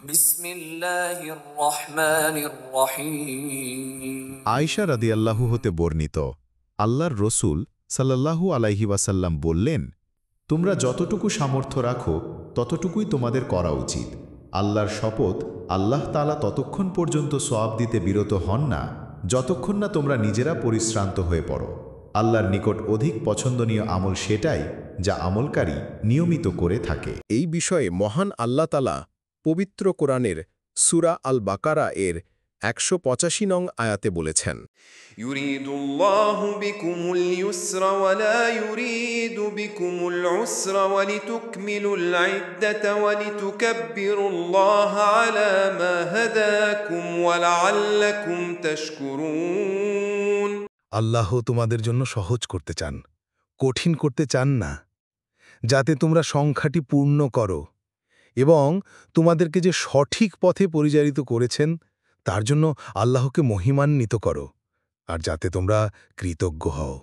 বিসমিল্লাহির রহমানির রহিম। আয়েশা রাদিয়াল্লাহু হতে বর্ণিত, আল্লাহর রসূল সাল্লাল্লাহু আলাইহি ওয়াসাল্লাম বললেন, তোমরা যতটুকু সামর্থ্য রাখো ততটুকুই তোমাদের করা উচিত। আল্লাহর শপথ, আল্লাহ তাআলা ততক্ষণ পর্যন্ত সওয়াব দিতে বিরত হন না যতক্ষণ না তোমরা নিজেরা পরিশ্রান্ত হয়ে পড়ো। আল্লাহর নিকট অধিক পছন্দনীয় আমল সেটাই যা আমলকারী নিয়মিত করে থাকে। এই বিষয়ে মহান আল্লাহ তাআলা পবিত্র কোরআনের সূরা আল বাকারা এর ১৮৫ নং আয়াতে বলেছেন, يريد الله بكم اليسر ولا يريد بكم العسر ولتكملوا العدة ولتكبروا الله على ما هداكم ولعلكم تشكرون। আল্লাহ তোমাদের জন্য সহজ করতে চান, কঠিন করতে চান না, যাতে তোমরা সংখ্যাটি পূর্ণ করো এবং তোমাদেরকে যে সঠিক পথে পরিচালিত করেছেন তার জন্য আল্লাহকে মহিমান্বিত করো, আর যাতে তোমরা কৃতজ্ঞ হও।